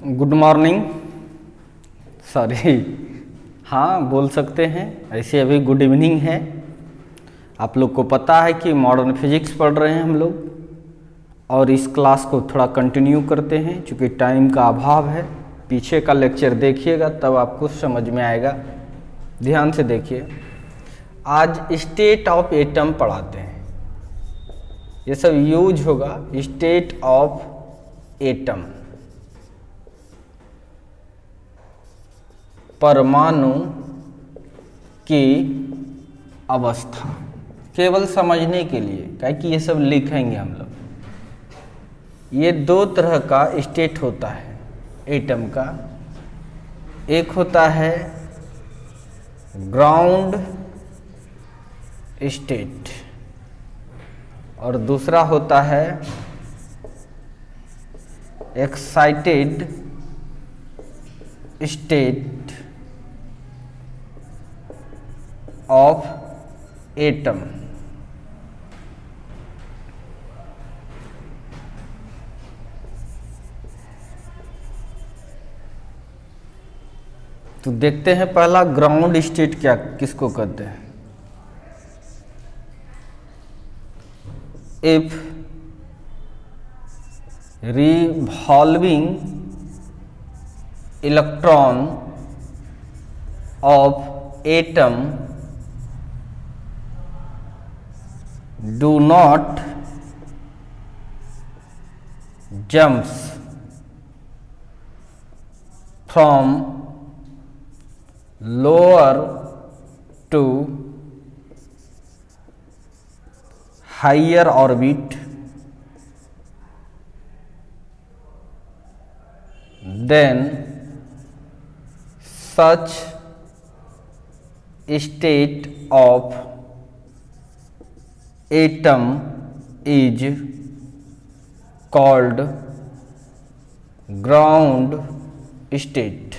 Good morning. Sorry, हाँ बोल सकते हैं। ऐसे अभी गुड इवनिंग है। आप लोग को पता है कि मॉडर्न फिजिक्स पढ़ रहे हैं हम लोग, और इस क्लास को थोड़ा कंटिन्यू करते हैं क्योंकि टाइम का अभाव है। पीछे का लेक्चर देखिएगा तब आपको समझ में आएगा। ध्यान से देखिए। आज स्टेट ऑफ एटम पढ़ाते हैं। ये सब यूज होगा। स्टेट ऑफ एटम, परमाणु की अवस्था, केवल समझने के लिए, क्या कि ये सब लिखेंगे हम लोग। ये दो तरह का स्टेट होता है एटम का। एक होता है ग्राउंड स्टेट और दूसरा होता है एक्साइटेड स्टेट ऑफ एटम। तो देखते हैं पहला ग्राउंड स्टेट क्या किसको कहते हैं। If revolving electron of atom do not jumps from lower to higher orbit, then such state of atom is called ground state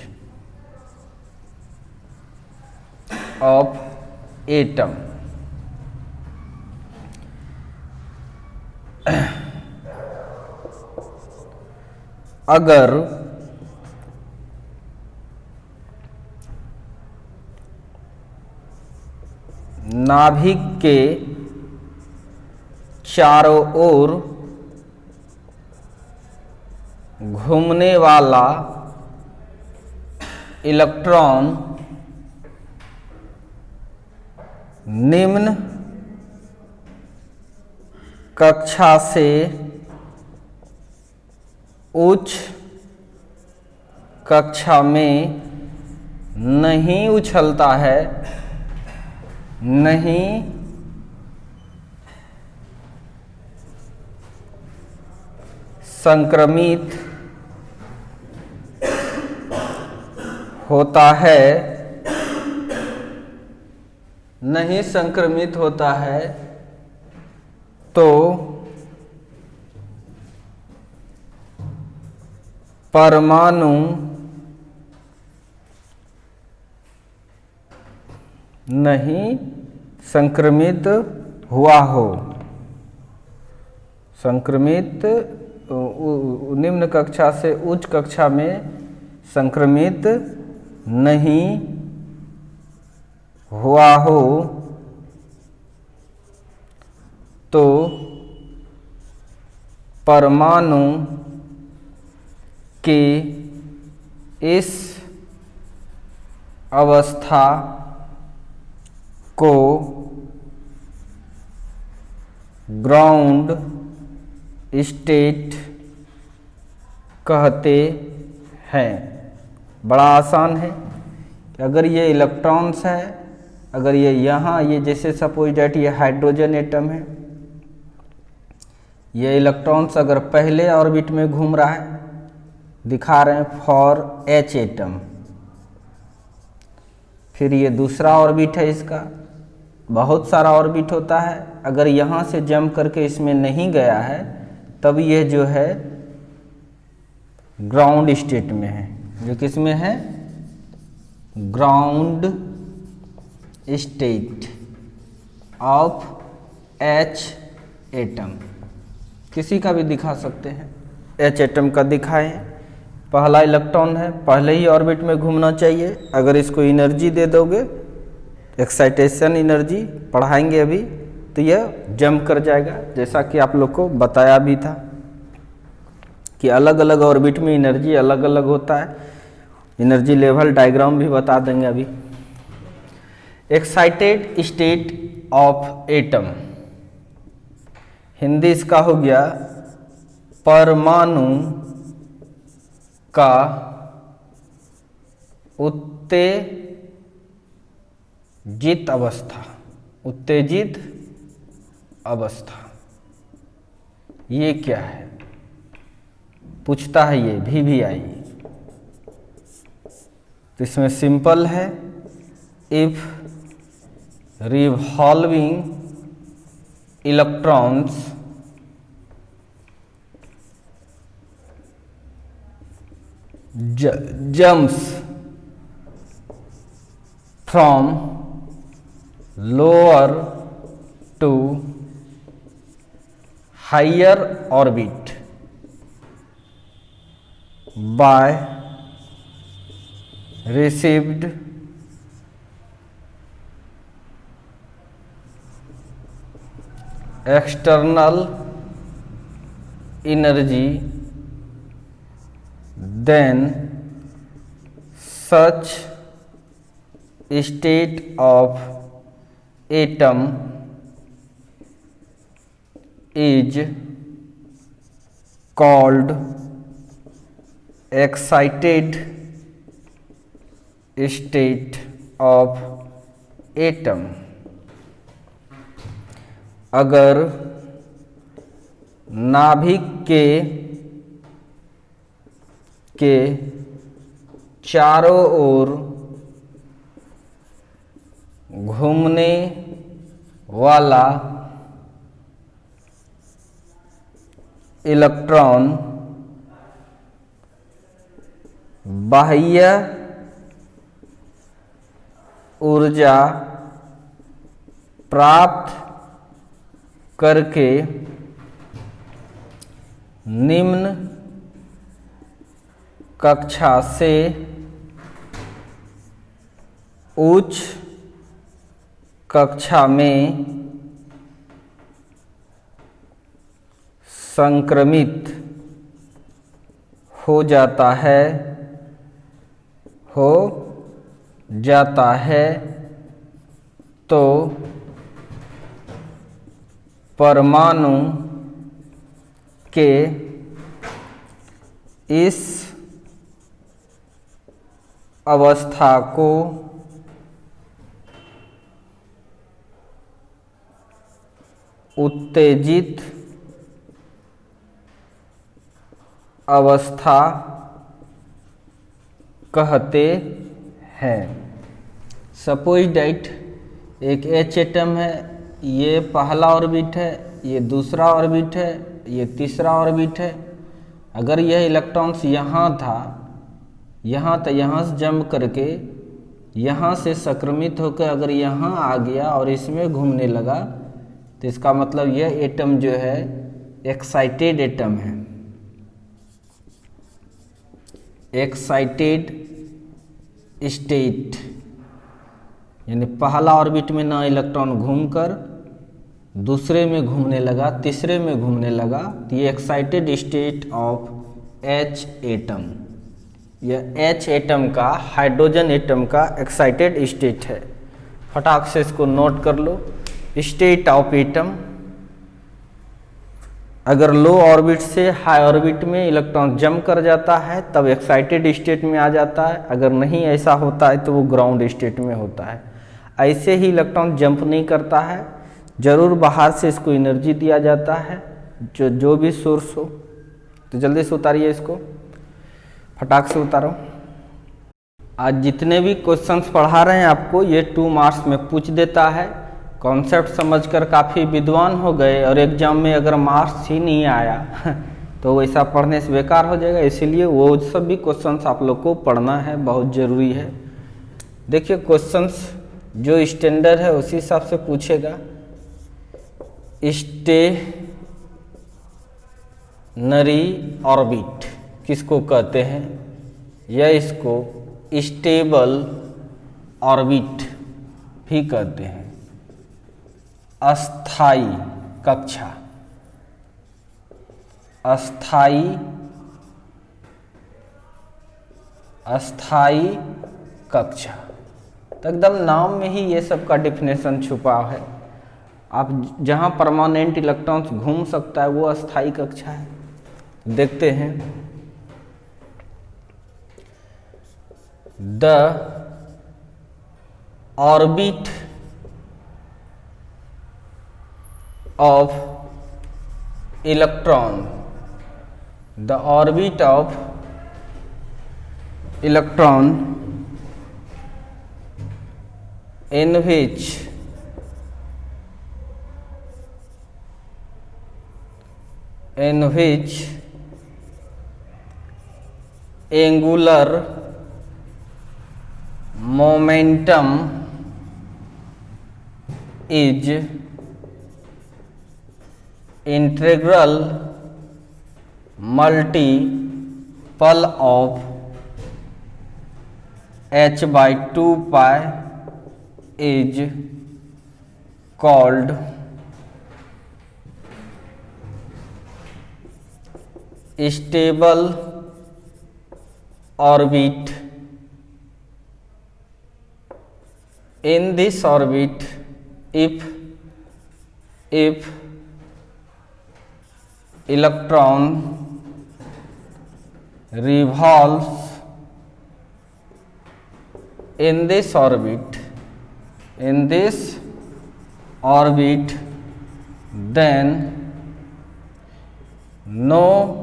of atom। अगर नाभिक के चारों ओर घूमने वाला इलेक्ट्रॉन निम्न कक्षा से उच्च कक्षा में नहीं उछलता है, नहीं संक्रमित होता है, नहीं संक्रमित होता है, तो परमाणु नहीं संक्रमित हुआ हो, संक्रमित निम्न कक्षा से उच्च कक्षा में संक्रमित नहीं हुआ हो, तो परमाणु के इस अवस्था को ग्राउंड स्टेट कहते हैं। बड़ा आसान है। अगर ये इलेक्ट्रॉन्स है, अगर ये यहाँ, ये जैसे सपोज डेट ये हाइड्रोजन एटम है, ये इलेक्ट्रॉन्स अगर पहले ऑर्बिट में घूम रहा है, दिखा रहे हैं फॉर एच एटम, फिर ये दूसरा ऑर्बिट है इसका, बहुत सारा ऑर्बिट होता है। अगर यहाँ से जंप करके इसमें नहीं गया है तब ये जो है ग्राउंड स्टेट में है। जो किस में है? Ground state of H atom. किसी का भी दिखा सकते हैं, एच एटम का दिखाएं पहला इलेक्ट्रॉन है, पहले ही ऑर्बिट में घूमना चाहिए। अगर इसको एनर्जी दे दोगे, एक्साइटेशन एनर्जी पढ़ाएंगे अभी, तो यह जंप कर जाएगा। जैसा कि आप लोग को बताया भी था कि अलग अलग ऑर्बिट में एनर्जी अलग अलग होता है। एनर्जी लेवल डायग्राम भी बता देंगे अभी। Excited state of atom, Hindi इसका हो गया परमाणु का उत्तेजित अवस्था। उत्तेजित अवस्था ये क्या है पूछता है, ये भी आई। तो इसमें सिंपल है, if revolving electrons jumps from lower to higher orbit by received external energy, then such state of atom is called excited state of atom। अगर नाभिक के चारों ओर घूमने वाला इलेक्ट्रॉन बाह्य ऊर्जा प्राप्त करके निम्न कक्षा से उच्च कक्षा में संक्रमित हो जाता है तो परमाणु के इस अवस्था को उत्तेजित अवस्था कहते हैं। सपोज दैट एक H एटम है, ये पहला ऑर्बिट है, ये दूसरा ऑर्बिट है, ये तीसरा ऑर्बिट है। अगर यह इलेक्ट्रॉन्स यहाँ था, यहाँ तो यहाँ से जंप करके यहाँ से संक्रमित होकर अगर यहाँ आ गया और इसमें घूमने लगा, तो इसका मतलब यह एटम जो है एक्साइटेड एटम है। एक्साइटेड स्टेट यानी पहला ऑर्बिट में ना इलेक्ट्रॉन घूमकर दूसरे में घूमने लगा, तीसरे में घूमने लगा, तो ये excited state of H atom. यह H एटम का, हाइड्रोजन एटम का एक्साइटेड स्टेट है। फटाक से इसको नोट कर लो। स्टेट ऑफ एटम, अगर लो ऑर्बिट से हाई ऑर्बिट में इलेक्ट्रॉन जंप कर जाता है तब एक्साइटेड स्टेट में आ जाता है। अगर नहीं ऐसा होता है तो वो ग्राउंड स्टेट में होता है। ऐसे ही इलेक्ट्रॉन जंप नहीं करता है, जरूर बाहर से इसको एनर्जी दिया जाता है, जो भी सोर्स हो। तो जल्दी से उतारिए इसको, फटाक से उतारो। आज जितने भी क्वेश्चंस पढ़ा रहे हैं आपको, ये 2 मार्क्स में पूछ देता है। कॉन्सेप्ट समझकर काफ़ी विद्वान हो गए और एग्जाम में अगर मार्क्स ही नहीं आया तो वैसा पढ़ने से बेकार हो जाएगा। इसीलिए वो सब भी क्वेश्चंस आप लोग को पढ़ना है, बहुत ज़रूरी है। देखिए क्वेश्चंस जो स्टैंडर्ड है उसी हिसाब से पूछेगा। स्टेशनरी ऑर्बिट, किसको कहते हैं, या इसको स्टेबल ऑर्बिट भी कहते हैं। अस्थाई कक्षा, अस्थाई कक्षा। तो एकदम नाम में ही ये सब का डिफिनेशन छुपा है। आप जहाँ परमानेंट इलेक्ट्रॉन्स घूम सकता है वो अस्थाई कक्षा है। देखते हैं, the orbit of electron, the orbit of electron in which angular momentum is integral multiple of h by 2 pi is called stable orbit. In this orbit, if electron revolves in this orbit, then no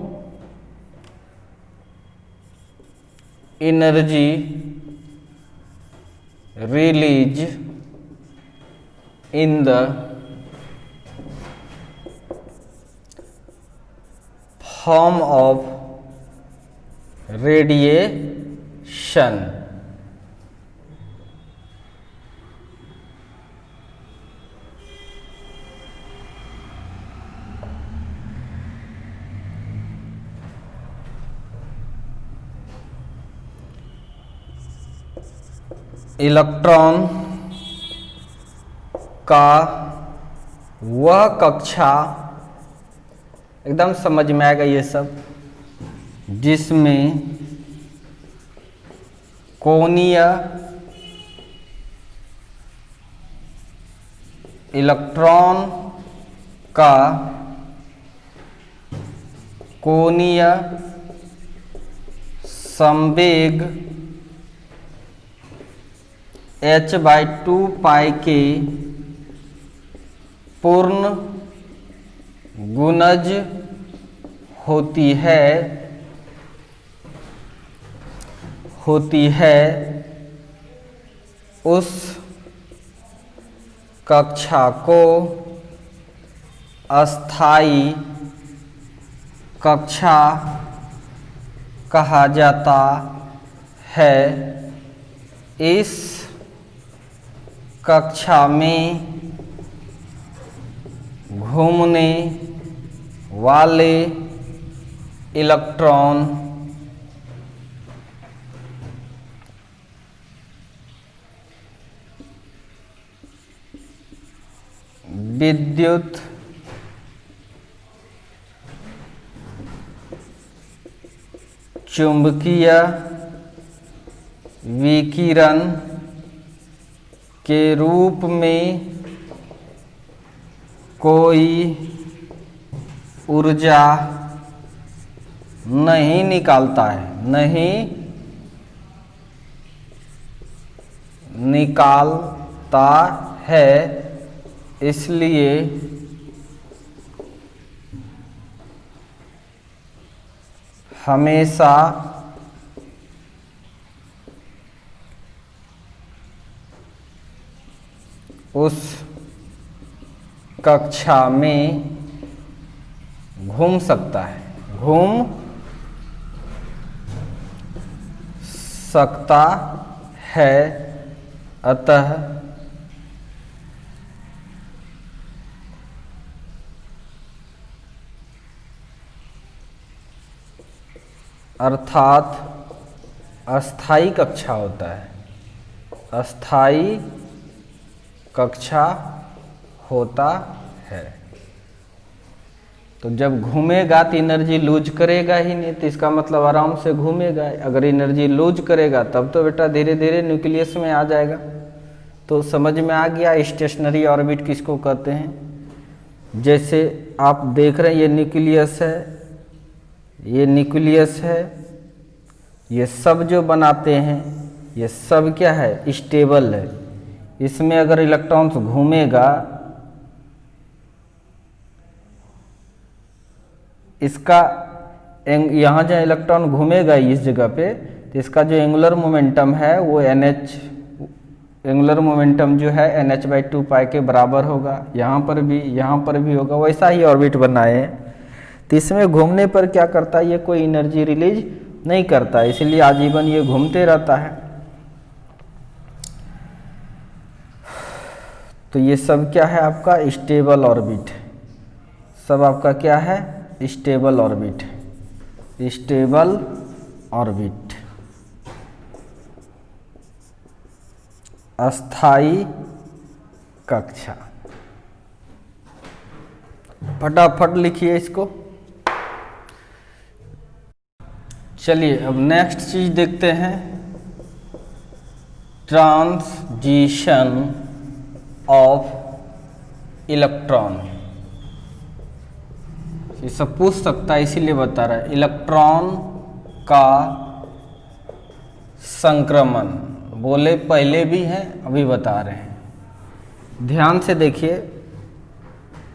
energy release in the form of radiation. Electron का वह कक्षा, एकदम समझ में आएगा ये सब, जिसमें कोणीय इलेक्ट्रॉन का कोणीय संवेग h by 2 पाई के पूर्ण गुणज होती है उस कक्षा को अस्थाई कक्षा कहा जाता है। इस कक्षा में घूमने वाले इलेक्ट्रॉन विद्युत चुंबकीय विकिरण के रूप में कोई ऊर्जा नहीं निकालता है, नहीं निकालता है। इसलिए हमेशा उस कक्षा में घूम सकता है, घूम सकता है। अतः अर्थात अस्थाई कक्षा होता है, अस्थाई कक्षा होता है। तो जब घूमेगा तो एनर्जी लूज करेगा ही नहीं, तो इसका मतलब आराम से घूमेगा। अगर एनर्जी लूज करेगा तब तो बेटा धीरे धीरे न्यूक्लियस में आ जाएगा। तो समझ में आ गया स्टेशनरी ऑर्बिट किसको कहते हैं। जैसे आप देख रहे हैं ये न्यूक्लियस है, ये न्यूक्लियस है, ये सब जो बनाते हैं ये सब क्या है, स्टेबल है। इसमें अगर इलेक्ट्रॉन्स घूमेगा, इसका यहाँ जहाँ इलेक्ट्रॉन घूमेगा इस जगह पे, तो इसका जो एंगुलर मोमेंटम है वो NH, एंगुलर मोमेंटम जो है NH/2 पाई के बराबर होगा। यहाँ पर भी होगा। वैसा ही ऑर्बिट बनाए हैं। तो इसमें घूमने पर क्या करता है, ये कोई एनर्जी रिलीज नहीं करता, इसलिए आजीवन ये घूमते रहता है। तो ये सब क्या है आपका स्टेबल ऑर्बिट, सब आपका क्या है स्टेबल ऑर्बिट, स्टेबल ऑर्बिट, अस्थाई कक्षा। फटाफट लिखिए इसको। चलिए अब नेक्स्ट चीज देखते हैं, ट्रांजिशन ऑफ इलेक्ट्रॉन। ये सब पूछ सकता है इसीलिए बता रहा है। इलेक्ट्रॉन का संक्रमण बोले पहले भी हैं, अभी बता रहे हैं। ध्यान से देखिए,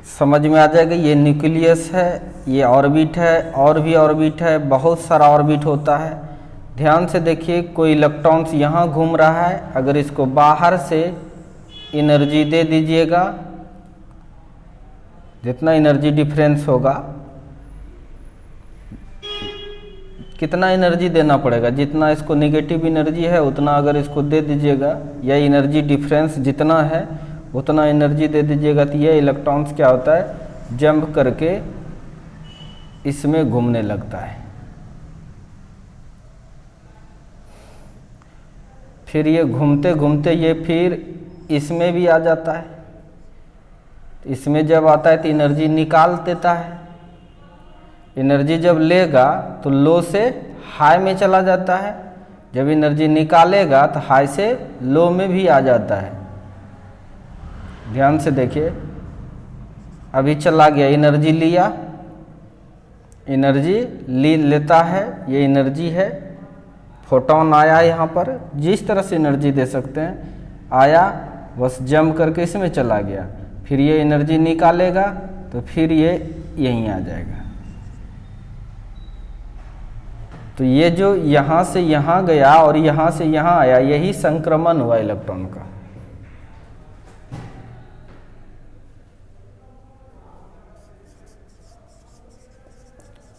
समझ में आ जाएगा। ये न्यूक्लियस है, ये ऑर्बिट है, और भी ऑर्बिट है, बहुत सारा ऑर्बिट होता है। ध्यान से देखिए, कोई इलेक्ट्रॉन्स यहाँ घूम रहा है, अगर इसको बाहर से एनर्जी दे दीजिएगा, जितना एनर्जी डिफरेंस होगा, कितना एनर्जी देना पड़ेगा, जितना इसको नेगेटिव एनर्जी है उतना अगर इसको दे दीजिएगा, या एनर्जी डिफरेंस जितना है उतना एनर्जी दे दीजिएगा, तो ये इलेक्ट्रॉन्स क्या होता है, जंप करके इसमें घूमने लगता है। फिर ये घूमते घूमते ये फिर इसमें भी आ जाता है। इसमें जब आता है तो एनर्जी निकाल देता है। एनर्जी जब लेगा तो लो से हाई में चला जाता है, जब एनर्जी निकालेगा तो हाई से लो में भी आ जाता है। ध्यान से देखिए, अभी चला गया, एनर्जी लिया, एनर्जी लेता है, ये एनर्जी है, फोटोन आया यहाँ पर, जिस तरह से एनर्जी दे सकते हैं, आया, बस जंप करके इसमें चला गया, फिर ये एनर्जी निकालेगा तो फिर ये यहीं आ जाएगा। तो ये जो यहाँ से यहाँ गया और यहाँ से यहाँ आया, यही संक्रमण हुआ इलेक्ट्रॉन का।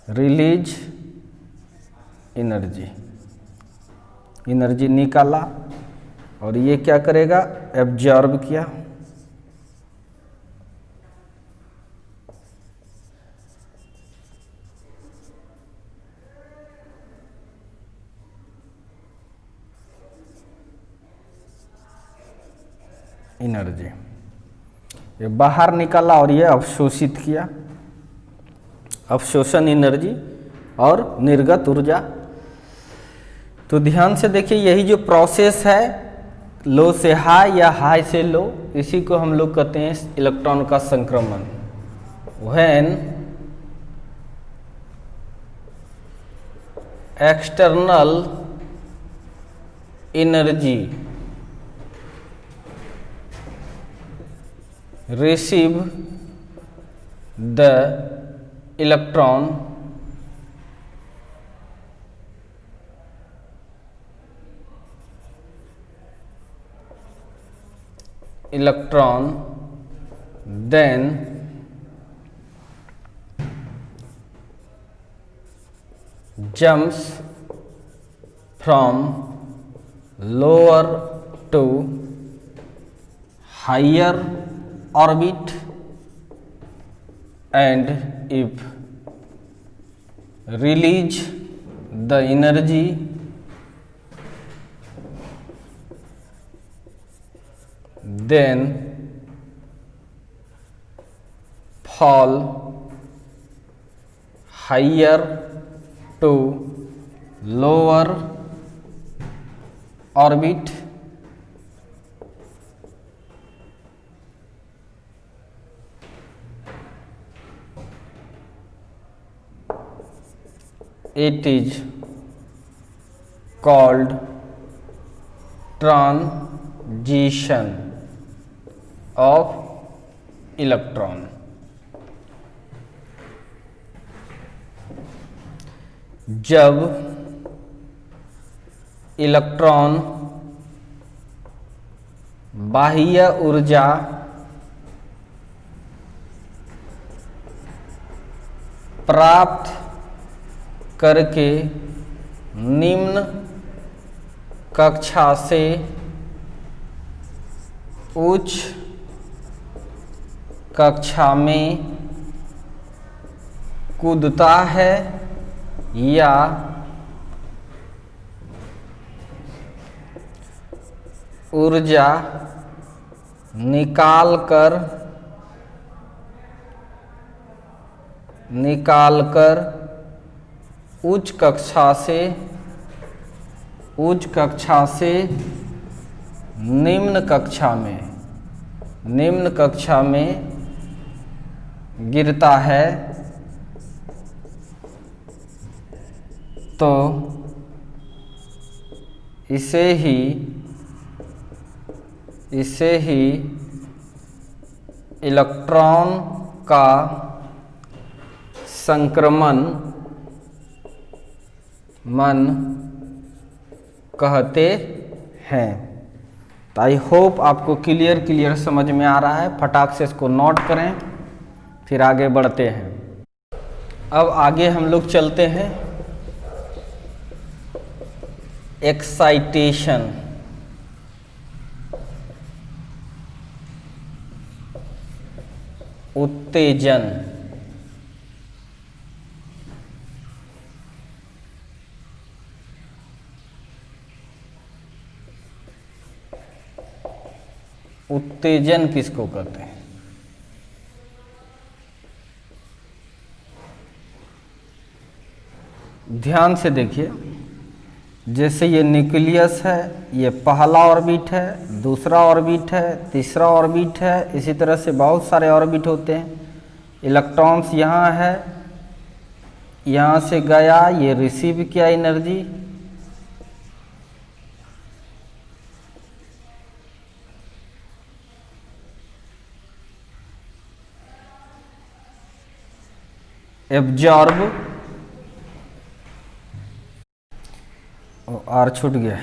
रिलीज एनर्जी, एनर्जी निकाला और ये क्या करेगा, एब्जॉर्ब किया। एनर्जी ये बाहर निकाला और ये अवशोषित किया, अवशोषण एनर्जी और निर्गत ऊर्जा। तो ध्यान से देखिए, यही जो प्रोसेस है, लो से हाई या हाई से लो, इसी को हम लोग कहते हैं इलेक्ट्रॉन का संक्रमण। When external energy receive the electron then jumps from lower to higher orbit, and if release the energy then fall higher to lower orbit it is called transition of electron। जब electron बाह्य ऊर्जा प्राप्त करके निम्न कक्षा से उच्च कक्षा में कूदता है या ऊर्जा निकालकर उच्च कक्षा से निम्न कक्षा में गिरता है तो इसे ही इलेक्ट्रॉन का संक्रमण कहते हैं। तो आई होप आपको क्लियर समझ में आ रहा है। फटाक से इसको नोट करें, फिर आगे बढ़ते हैं। अब आगे हम लोग चलते हैं एक्साइटेशन। उत्तेजन। उत्तेजन किसको कहते हैं? ध्यान से देखिए, जैसे ये न्यूक्लियस है, ये पहला ऑर्बिट है, दूसरा ऑर्बिट है, तीसरा ऑर्बिट है, इसी तरह से बहुत सारे ऑर्बिट होते हैं। इलेक्ट्रॉन्स यहाँ है, यहाँ से गया, ये रिसीव किया एनर्जी, एब्जॉर्ब, आर छूट गया,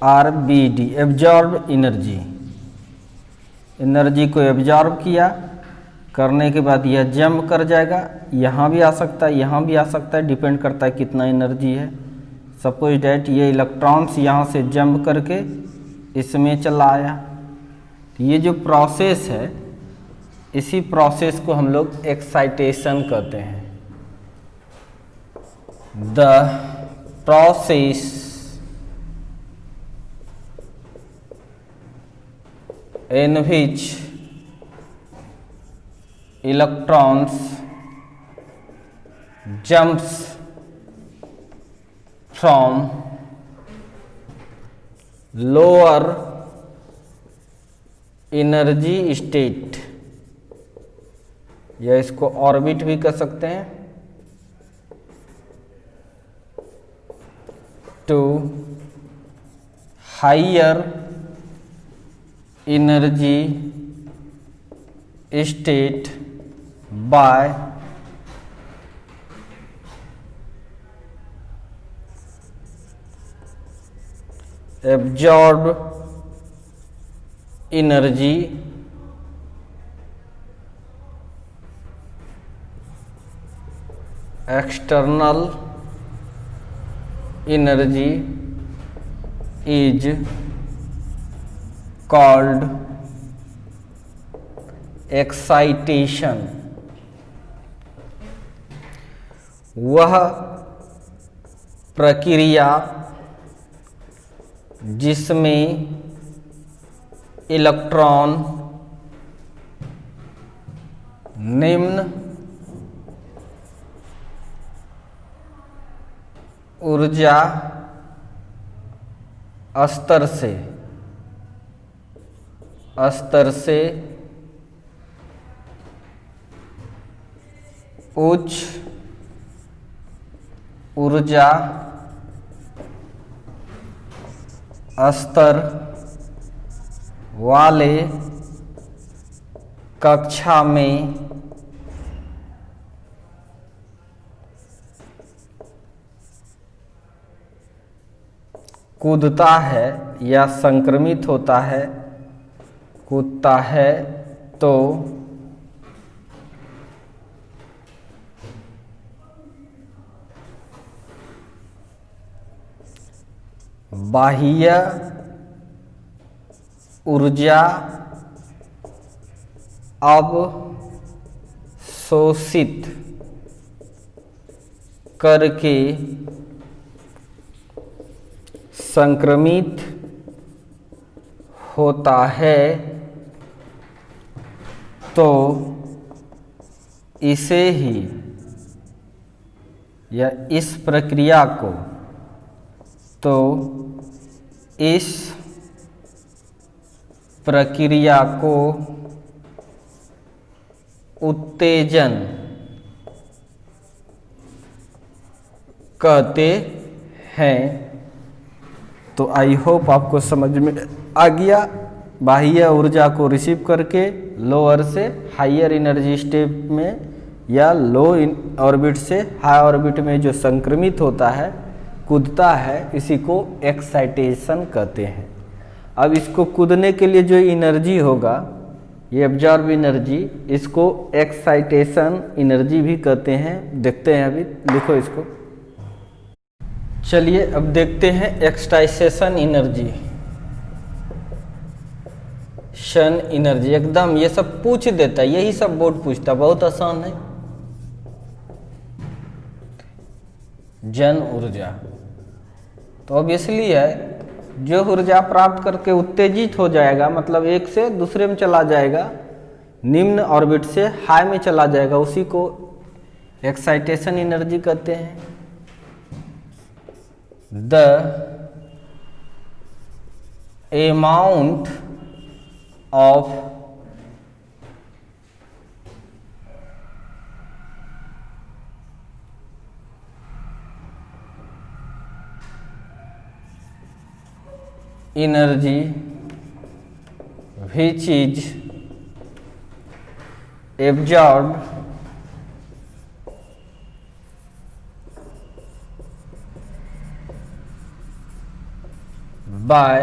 RBD, एब्जॉर्ब एनर्जी को एब्जॉर्ब किया, करने के बाद यह जंप कर जाएगा। यहाँ भी आ सकता है, यहाँ भी आ सकता है, डिपेंड करता है कितना एनर्जी है। सपोज डैट ये इलेक्ट्रॉन्स यहाँ से जंप करके इसमें चला आया। ये जो प्रोसेस है, इसी प्रोसेस को हम लोग एक्साइटेशन कहते हैं। The process in which electrons jumps from lower energy state, या इसको ऑर्बिट भी कह सकते हैं, to higher energy state by absorb energy external energy is called excitation. वह प्रक्रिया जिसमें इलेक्ट्रॉन निम्न ऊर्जा स्तर से उच्च ऊर्जा स्तर वाले कक्षा में कूदता है या संक्रमित होता है, कूदता है तो बाह्य ऊर्जा अवशोषित करके संक्रमित होता है, तो इसे ही या इस प्रक्रिया को, तो इस प्रक्रिया को उत्तेजन कहते हैं। तो आई होप आपको समझ में आ गया। बाह्य ऊर्जा को रिसीव करके लोअर से हायर एनर्जी स्टेप में या लो ऑर्बिट से हाई ऑर्बिट में जो संक्रमित होता है, कूदता है, इसी को एक्साइटेशन कहते हैं। अब इसको कूदने के लिए जो एनर्जी होगा, ये एब्जॉर्ब एनर्जी, इसको एक्साइटेशन एनर्जी भी कहते हैं। देखते हैं, अभी लिखो इसको। चलिए अब देखते हैं एक्साइटेशन एनर्जी, शन एनर्जी। एकदम ये सब पूछ देता है, यही सब बोर्ड पूछता, बहुत आसान है। जन ऊर्जा तो अब इसलिए है, जो ऊर्जा प्राप्त करके उत्तेजित हो जाएगा, मतलब एक से दूसरे में चला जाएगा, निम्न ऑर्बिट से हाई में चला जाएगा, उसी को एक्साइटेशन एनर्जी कहते हैं। The amount of energy which is absorbed by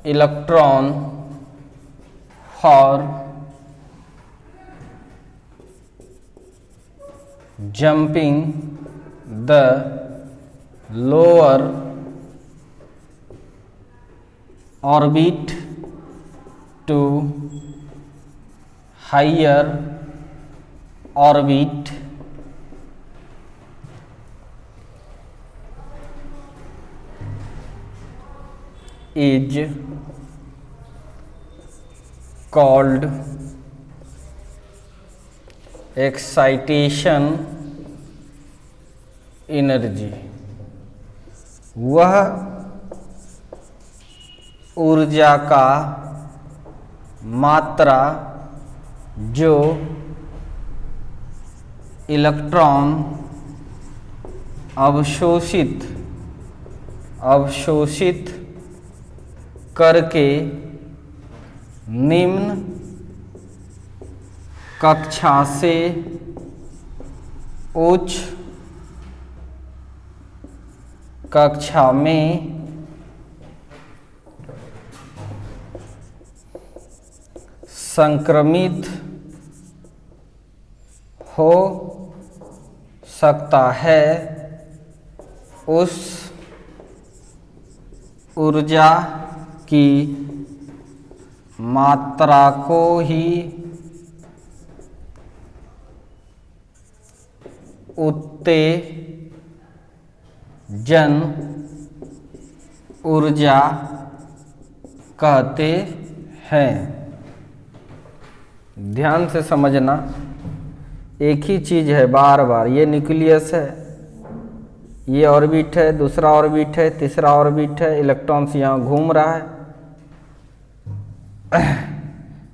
electron for jumping the lower orbit to higher orbit is called excitation energy। वह ऊर्जा का मात्रा जो इलेक्ट्रॉन अवशोषित करके निम्न कक्षा से उच्च कक्षा में संक्रमित हो सकता है, उस ऊर्जा की मात्रा को ही उत्तेजित जन ऊर्जा कहते हैं। ध्यान से समझना, एक ही चीज है बार बार। ये न्यूक्लियस है, ये ऑर्बिट है, दूसरा ऑर्बिट है, तीसरा ऑर्बिट है, इलेक्ट्रॉन्स यहाँ घूम रहा है,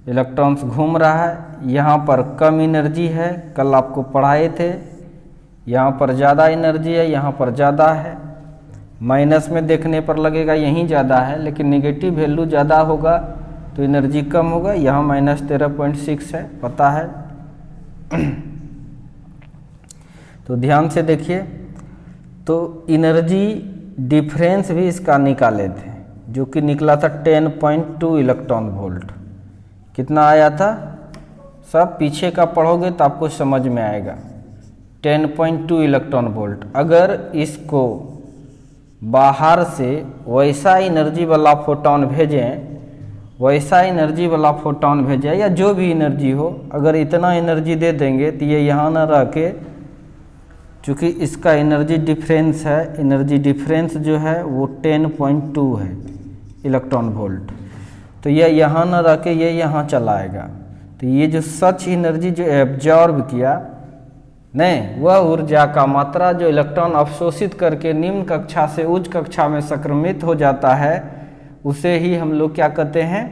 इलेक्ट्रॉन्स घूम रहा है। यहाँ पर कम एनर्जी है, कल आपको पढ़ाए थे। यहाँ पर ज़्यादा एनर्जी है, यहाँ पर ज़्यादा है। माइनस में देखने पर लगेगा यहीं ज़्यादा है, लेकिन नेगेटिव वैल्यू ज़्यादा होगा तो एनर्जी कम होगा। यहाँ -13.6 है, पता है। तो ध्यान से देखिए, तो एनर्जी डिफरेंस भी इसका निकाले थे, जो कि निकला था 10.2 इलेक्ट्रॉन वोल्ट। कितना आया था? सब पीछे का पढ़ोगे तो आपको समझ में आएगा। 10.2 इलेक्ट्रॉन वोल्ट। अगर इसको बाहर से वैसा एनर्जी वाला फोटोन भेजें, वैसा एनर्जी वाला फोटोन भेजें या जो भी एनर्जी हो, अगर इतना एनर्जी दे देंगे तो ये यहाँ ना रह के, चूँकि इसका एनर्जी डिफरेंस है, एनर्जी डिफरेंस जो है वो 10.2 है इलेक्ट्रॉन वोल्ट, तो ये यहाँ ना रह के ये यहाँ चला आएगा। तो ये जो सच एनर्जी जो एब्जॉर्ब किया नहीं, वह ऊर्जा का मात्रा जो इलेक्ट्रॉन अवशोषित करके निम्न कक्षा से उच्च कक्षा में संक्रमित हो जाता है, उसे ही हम लोग क्या कहते हैं?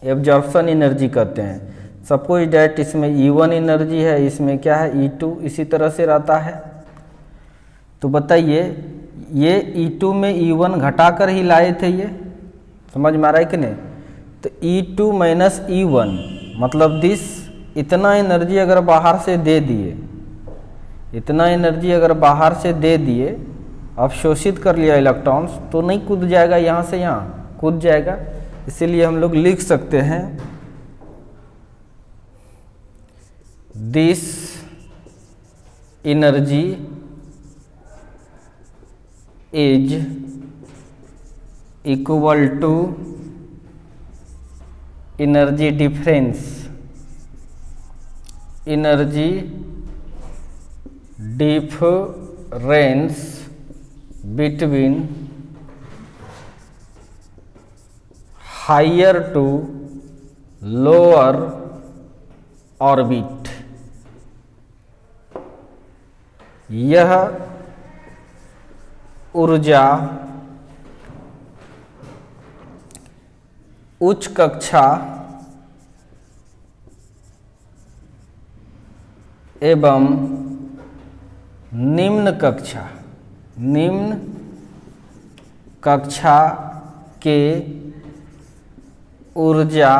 एब्जॉर्प्शन एनर्जी कहते हैं। सपोज डैट इसमें E1 एनर्जी है, इसमें क्या है E2, इसी तरह से रहता है। तो बताइए, ये E2 में E1 घटाकर ही लाए थे, ये समझ में आ रहा है कि नहीं? तो E2 माइनस E1 मतलब दिस, इतना एनर्जी अगर बाहर से दे दिए, इतना एनर्जी अगर बाहर से दे दिए, अवशोषित कर लिया इलेक्ट्रॉन्स, तो नहीं कूद जाएगा यहाँ से यहाँ, कूद जाएगा। इसीलिए हम लोग लिख सकते हैं this energy is equal to energy difference, energy difference between higher to lower orbit. यह ऊर्जा उच्च कक्षा एवं निम्न कक्षा के ऊर्जा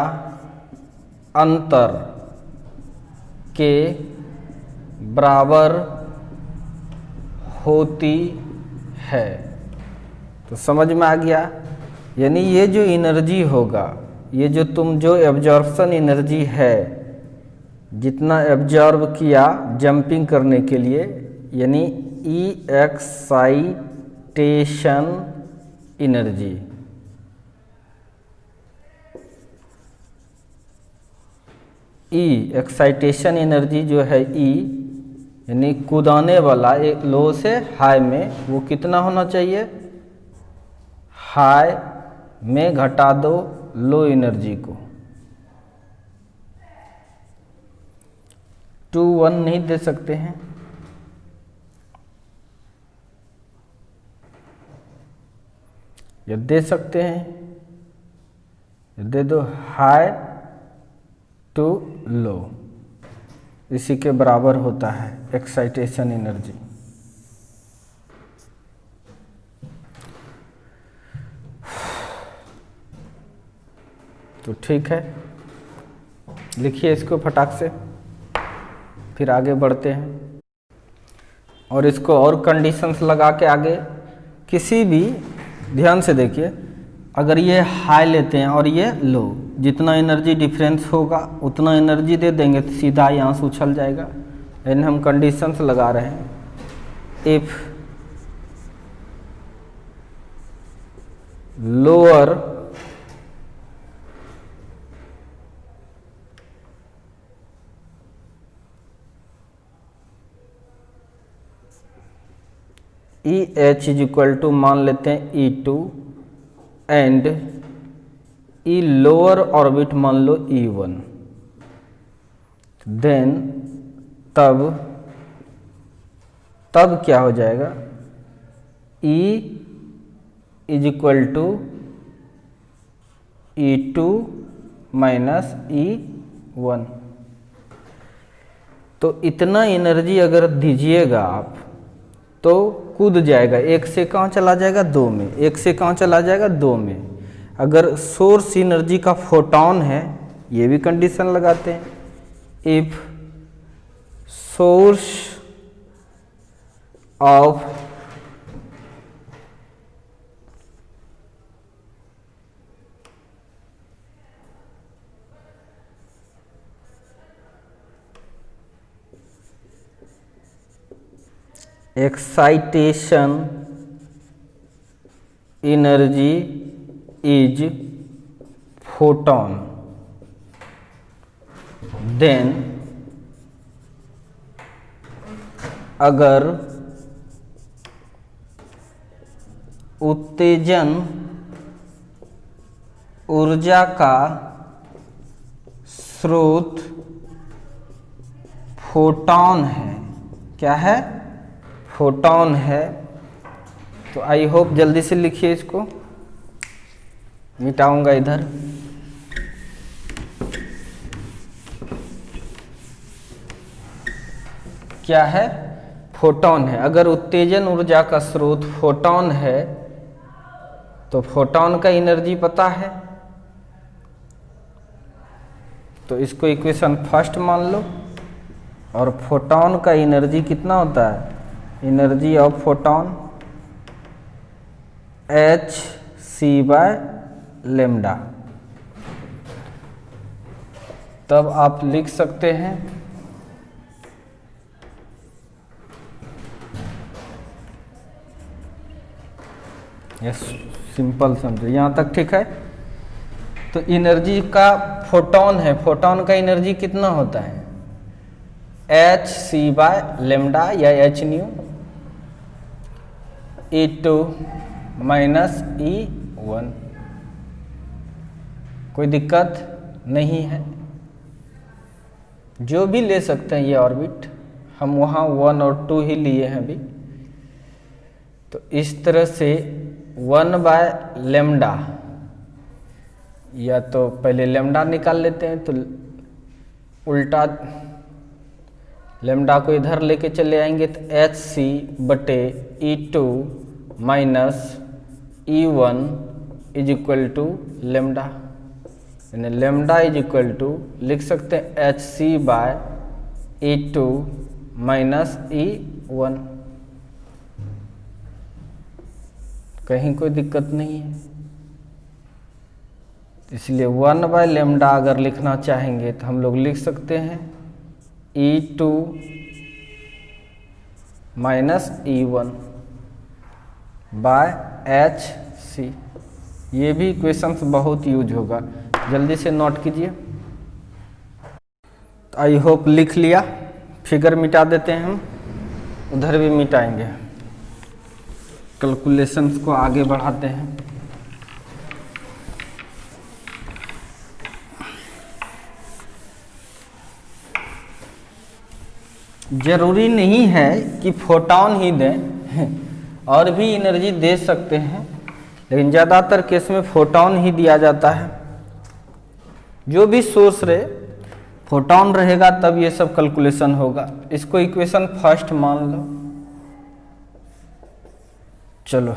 अंतर के बराबर होती है। तो समझ में आ गया? यानी ये जो एनर्जी होगा, ये जो एब्जॉर्प्शन एनर्जी है, जितना एब्जॉर्ब किया जंपिंग करने के लिए, यानी एक्साइटेशन एनर्जी, एक्साइटेशन एनर्जी जो है यानी कूदाने वाला, एक लो से हाई में, वो कितना होना चाहिए? हाई में घटा दो लो एनर्जी को, 2-1 नहीं दे सकते हैं। या दे सकते हैं, दे दो हाई टू लो, इसी के बराबर होता है एक्साइटेशन एनर्जी। तो ठीक है, लिखिए इसको फटाक से, फिर आगे बढ़ते हैं। और इसको और कंडीशंस लगा के आगे किसी भी, ध्यान से देखिए, अगर ये हाई लेते हैं और ये लो, जितना एनर्जी डिफरेंस होगा उतना एनर्जी दे देंगे तो सीधा यहाँ से उछल जाएगा। यानी हम कंडीशंस लगा रहे हैं। If lower E H is equal to मान लेते हैं E2 and E lower orbit मान लो E1, देन तब क्या हो जाएगा, E is equal to E2 minus E1। तो इतना एनर्जी अगर दीजिएगा आप तो कूद जाएगा, एक से कहाँ चला जाएगा, दो में, एक से कहाँ चला जाएगा, दो में। अगर सोर्स एनर्जी का फोटॉन है, ये भी कंडीशन लगाते हैं, if source of excitation energy is photon, then अगर उत्तेजन ऊर्जा का स्रोत फोटॉन है, क्या है, फोटॉन है, तो आई होप जल्दी से लिखिए, इसको मिटाऊंगा इधर। क्या है, फोटॉन है। अगर उत्तेजन ऊर्जा का स्रोत फोटॉन है तो फोटॉन का एनर्जी पता है, तो इसको इक्वेशन फर्स्ट मान लो। और फोटॉन का एनर्जी कितना होता है, एनर्जी ऑफ फोटॉन hc/λ। तब आप लिख सकते हैं यस, सिंपल समझो, यहाँ तक ठीक है। तो एनर्जी का फोटॉन है, फोटॉन का एनर्जी कितना होता है, hc/λ या h new, E2 minus E1। कोई दिक्कत नहीं है, जो भी ले सकते हैं ये ऑर्बिट, हम वहाँ 1 और 2 ही लिए हैं अभी। तो इस तरह से 1/λ, या तो पहले लैम्डा निकाल लेते हैं, तो उल्टा लैम्डा को इधर लेके चले आएंगे, तो hc/E2 minus E1 is equal to lambda, यानी लैम्डा इज इक्वल टू लिख सकते हैं hc/E2 माइनस E1। कहीं कोई दिक्कत नहीं है, इसलिए 1/λ अगर लिखना चाहेंगे तो हम लोग लिख सकते हैं E2 minus E1 bye hc। ये भी इक्वेशंस बहुत यूज होगा, जल्दी से नोट कीजिए। तो आई होप लिख लिया। फिगर मिटा देते हैं हम, उधर भी मिटाएंगे, कैलकुलेशंस को आगे बढ़ाते हैं। जरूरी नहीं है कि फोटॉन ही दें, और भी एनर्जी दे सकते हैं, लेकिन ज़्यादातर केस में फोटॉन ही दिया जाता है। जो भी सोर्स रहे, फोटॉन रहेगा तब ये सब कैलकुलेशन होगा। इसको इक्वेशन फर्स्ट मान लो। चलो,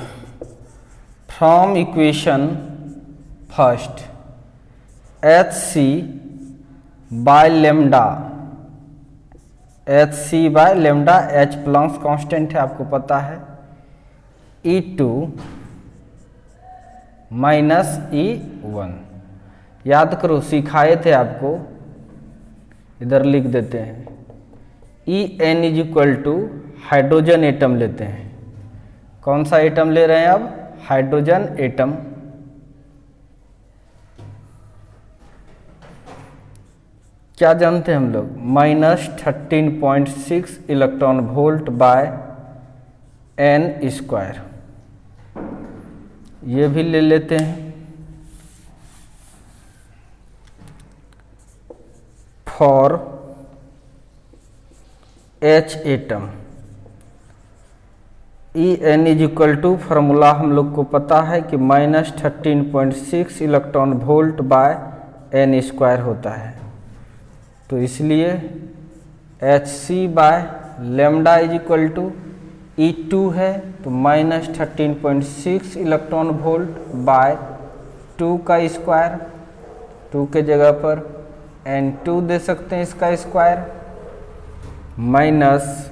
from equation first hc/λ, hc/λ h Planck's constant है, आपको पता है, E2 माइनस E1। याद करो, सिखाए थे आपको, इधर लिख देते हैं। En is equal to hydrogen atom लेते हैं। कौन सा एटम ले रहे हैं अब, हाइड्रोजन एटम। क्या जानते हैं हम लोग, -13.6 electron volt by n square, ये भी ले लेते हैं। For H atom E N is equal to, formula हम लोग को पता है कि -13.6 electron volt by N square होता है। तो इसलिए Hc by lambda is equal to E2 है, तो -13.6 इलेक्ट्रॉन वोल्ट बाय 2 का स्क्वायर, 2 के जगह पर N2 दे सकते हैं इसका स्क्वायर, माइनस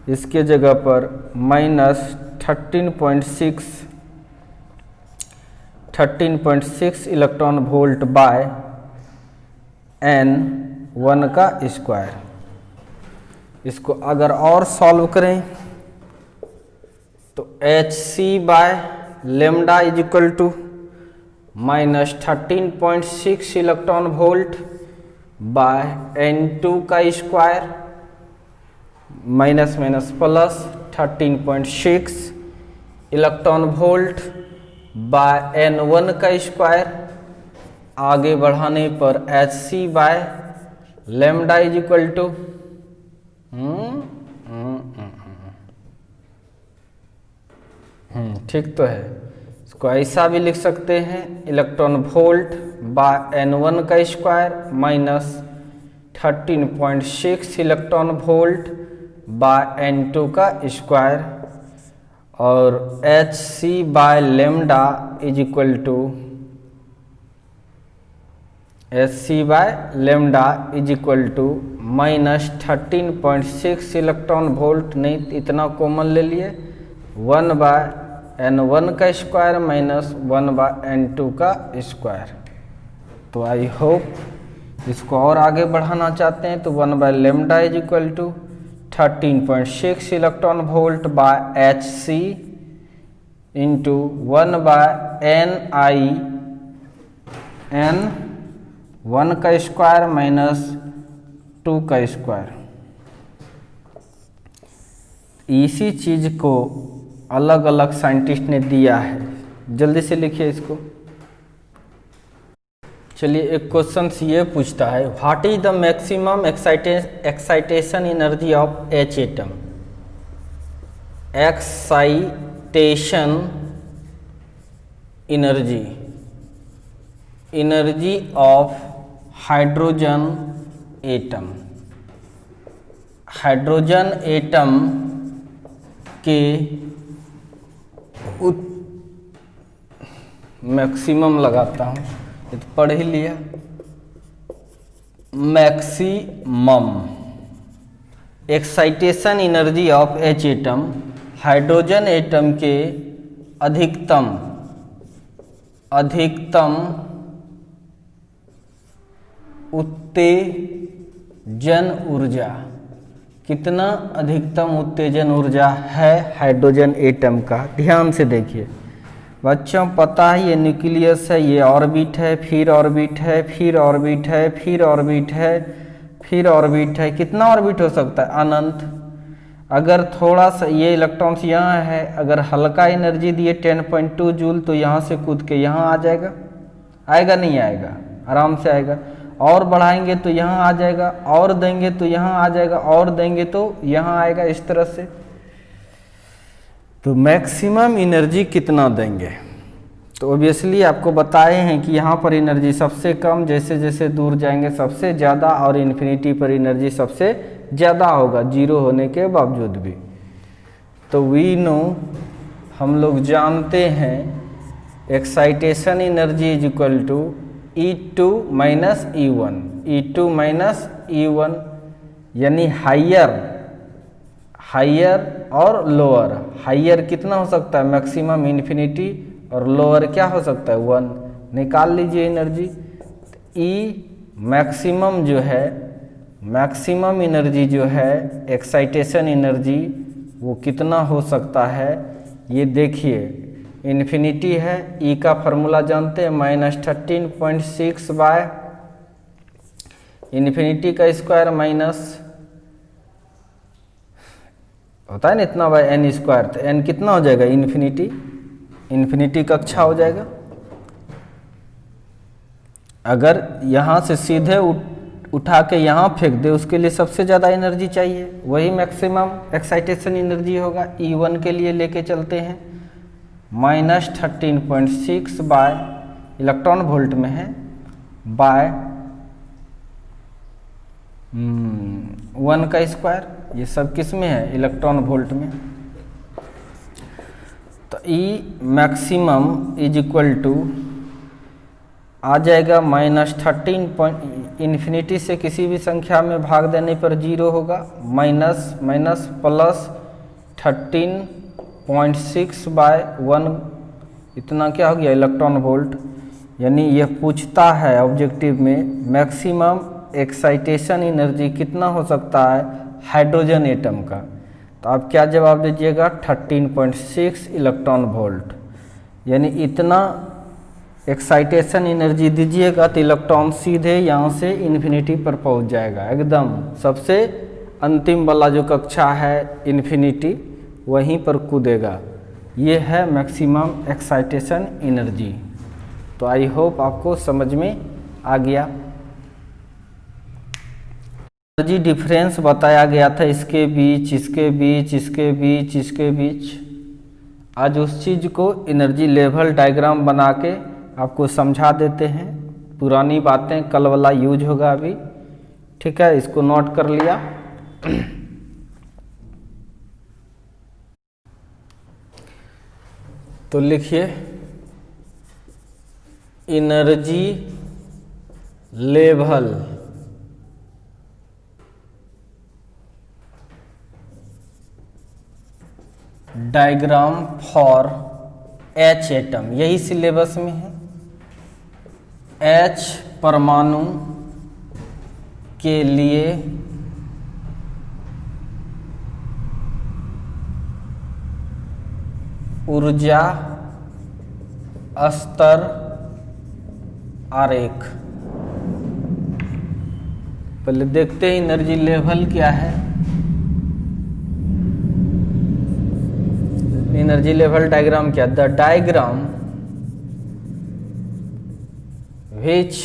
इसके जगह पर -13.6 इलेक्ट्रॉन वोल्ट बाय N1 का स्क्वायर। इसको अगर और सॉल्व करें तो Hc by lambda is equal to -13.6 electron volt by N2 का square, minus minus plus 13.6 electron volt by N1 का स्क्वायर। आगे बढ़ाने पर Hc by lambda is equal to ठीक तो है। इसको ऐसा भी लिख सकते हैं, इलेक्ट्रॉन वोल्ट बाय N1 का square minus 13.6 electron volt by N2 का स्क्वायर, और Hc by lambda is equal to -13.6 electron volt, नहीं इतना कॉमन ले लिए, 1 बाय N1 का स्क्वायर माइनस 1 बाय N2 का स्क्वायर। तो आई होप इसको और आगे बढ़ाना चाहते हैं तो 1 by lambda is equal to 13.6 electron volt by Hc into 1 by N1 का स्क्वायर माइनस 2 का स्क्वायर। इसी चीज को अलग अलग साइंटिस्ट ने दिया है, जल्दी से लिखिए इसको। चलिए एक क्वेश्चन ये पूछता है, what is the maximum excitation energy of H atom. Excitation energy of hydrogen atom. Hydrogen atom के मैक्सिमम लगाता हूँ, ये तो पढ़ ही लिया। Maximum excitation energy of H atom, hydrogen atom के अधिकतम उत्तेजन ऊर्जा। कितना अधिकतम उत्तेजन ऊर्जा है हाइड्रोजन एटम का, ध्यान से देखिए बच्चों। पता है ये न्यूक्लियस है, ये ऑर्बिट है, फिर ऑर्बिट है, फिर ऑर्बिट है, फिर ऑर्बिट है, फिर ऑर्बिट है। कितना ऑर्बिट हो सकता है? अनंत। अगर थोड़ा सा ये इलेक्ट्रॉन्स यहाँ है, अगर हल्का एनर्जी दिए 10.2 जूल तो यहाँ से कूद के यहाँ आ जाएगा, आएगा नहीं आएगा? आराम से आएगा। और बढ़ाएंगे तो यहाँ आ जाएगा, और देंगे तो यहाँ आ जाएगा, और देंगे तो यहाँ आएगा, इस तरह से। तो मैक्सिमम एनर्जी कितना देंगे? तो ऑब्वियसली आपको बताए हैं कि यहाँ पर एनर्जी सबसे कम, जैसे जैसे दूर जाएंगे सबसे ज़्यादा, और इन्फिनिटी पर एनर्जी सबसे ज़्यादा होगा जीरो होने के बावजूद भी। तो वी नो, हम लोग जानते हैं excitation energy is equal to E2 minus E1। E2 minus E1 यानी हायर और लोअर। हायर कितना हो सकता है? मैक्सिमम इन्फिनिटी, और लोअर क्या हो सकता है? 1। निकाल लीजिए एनर्जी। E मैक्सिमम जो है, मैक्सिमम एनर्जी जो है एक्साइटेशन एनर्जी, वो कितना हो सकता है? ये देखिए, इन्फिनिटी है, E का फार्मूला जानते हैं, -13.6 बाय इन्फिनिटी का स्क्वायर माइनस होता है ना इतना बाय एन स्क्वायर, तो एन कितना हो जाएगा, इन्फिनिटी, इन्फिनिटी कक्षा हो जाएगा। अगर यहाँ से सीधे उठा के यहाँ फेंक दे, उसके लिए सबसे ज़्यादा एनर्जी चाहिए, वही मैक्सिमम एक्साइटेशन एनर्जी होगा। E1 के लिए लेके चलते हैं, -13.6 बाय इलेक्ट्रॉन वोल्ट में है, बाय 1 का स्क्वायर, ये सब किस में है, इलेक्ट्रॉन वोल्ट में। तो E maximum is equal to आ जाएगा -13 इन्फिनिटी से किसी भी संख्या में भाग देने पर 0 होगा, माइनस माइनस प्लस 13.6 बाय 1, इतना क्या हो गया, इलेक्ट्रॉन वोल्ट। यानी यह पूछता है ऑब्जेक्टिव में मैक्सिमम एक्साइटेशन एनर्जी कितना हो सकता है हाइड्रोजन एटम का। तो आप क्या जवाब दीजिएगा, 13.6 इलेक्ट्रॉन वोल्ट। यानी इतना एक्साइटेशन एनर्जी दीजिएगा तो इलेक्ट्रॉन सीधे यहाँ से इन्फिनिटी पर पहुँच जाएगा, एकदम सबसे अंतिम वाला जो कक्षा है इन्फिनिटी, वहीं पर कूदेगा। ये है मैक्सिमम एक्साइटेशन एनर्जी। तो आई होप आपको समझ में आ गया। एनर्जी डिफरेंस बताया गया था, इसके बीच, इसके बीच, इसके बीच, इसके बीच। आज उस चीज़ को एनर्जी लेवल डायग्राम बना के आपको समझा देते हैं। पुरानी बातें कल वाला यूज होगा अभी, ठीक है, इसको नोट कर लिया। तो लिखिए, energy level diagram for H atom, यही सिलेबस में है। H परमाणु के लिए ऊर्जा स्तर आरेख। पहले देखते हैं एनर्जी लेवल क्या है। एनर्जी लेवल डायग्राम क्या, the diagram which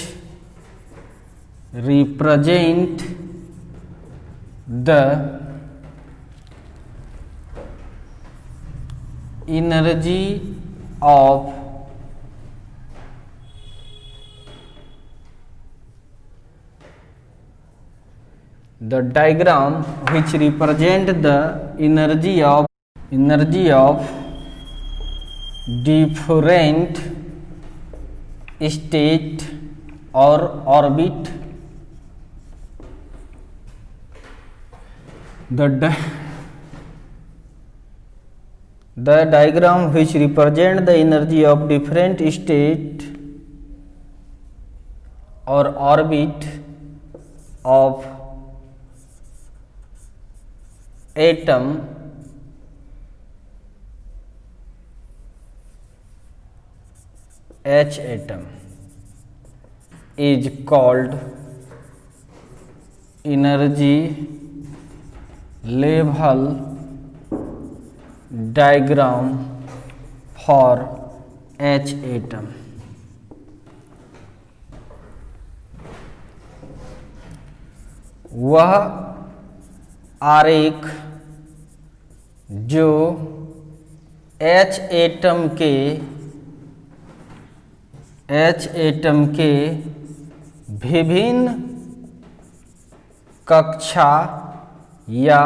represent the energy of the diagram which represent the energy of different state or orbit, the diagram which represent the energy of different state or orbit of atom H atom is called energy level diagram for H atom। वह आरेख जो H atom के विभिन्न कक्षा या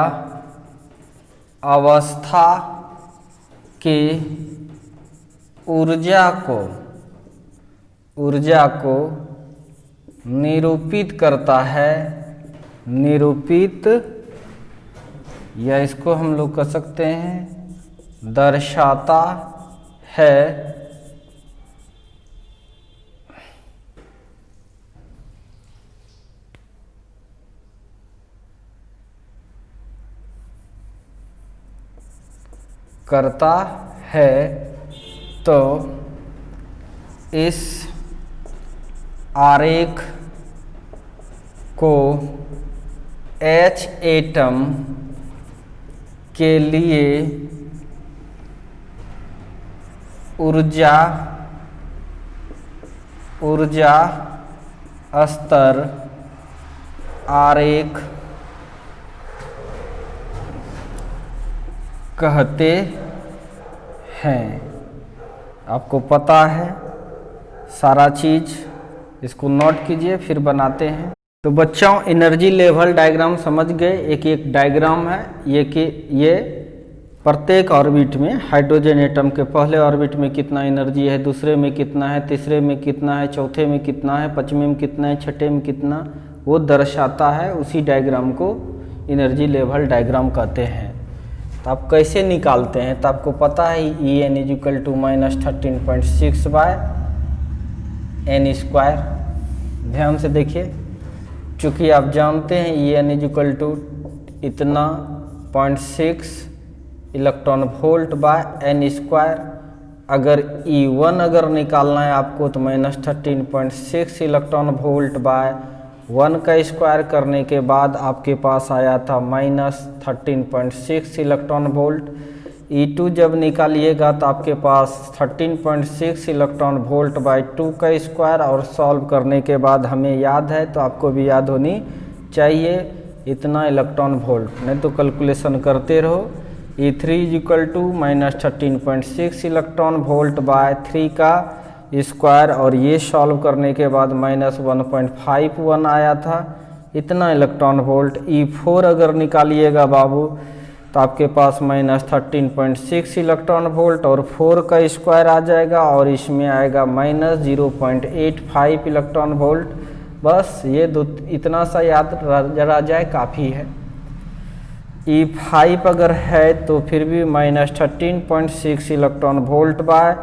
अवस्था के ऊर्जा को निरूपित करता है, निरूपित, या इसको हम लोग कह सकते हैं दर्शाता है। करता है। तो इस आरेख को H एटम के लिए ऊर्जा स्तर आरेख कहते हैं। आपको पता है सारा चीज, इसको नोट कीजिए फिर बनाते हैं। तो बच्चों एनर्जी लेवल डायग्राम समझ गए, एक एक डायग्राम है ये प्रत्येक ऑर्बिट में हाइड्रोजन एटम के पहले ऑर्बिट में कितना एनर्जी है, दूसरे में कितना है, तीसरे में कितना है, चौथे में कितना है, पांचवें में कितना है, छठे में कितना, वो दर्शाता है। उसी डायग्राम को एनर्जी लेवल डायग्राम कहते हैं। तो आप कैसे निकालते हैं, तो आपको पता है En = -13.6/n²। ध्यान से देखिए, चूँकि आप जानते हैं En इतना 0.6 इलेक्ट्रॉन वोल्ट बाय n²। अगर E1 अगर निकालना है आपको तो -13.6 इलेक्ट्रॉन वोल्ट बाय 1 का स्क्वायर करने के बाद आपके पास आया था -13.6 इलेक्ट्रॉन वोल्ट। E2 जब निकालिएगा तो आपके पास 13.6 इलेक्ट्रॉन वोल्ट बाय 2 का स्क्वायर, और सॉल्व करने के बाद हमें याद है तो आपको भी याद होनी चाहिए इतना इलेक्ट्रॉन वोल्ट, नहीं तो कैलकुलेशन करते रहो। E3 = -13.6 इलेक्ट्रॉन वोल्ट बाय 3 का स्क्वायर, और ये सॉल्व करने के बाद -1.51 आया था इतना इलेक्ट्रॉन वोल्ट। E4 अगर निकालिएगा बाबू तो आपके पास -13.6 इलेक्ट्रॉन वोल्ट और 4 का स्क्वायर आ जाएगा, और इसमें आएगा -0.85 इलेक्ट्रॉन वोल्ट। बस ये दो इतना सा याद रह जाए काफ़ी है। E5 अगर है तो फिर भी -13.6 इलेक्ट्रॉन वोल्ट बाय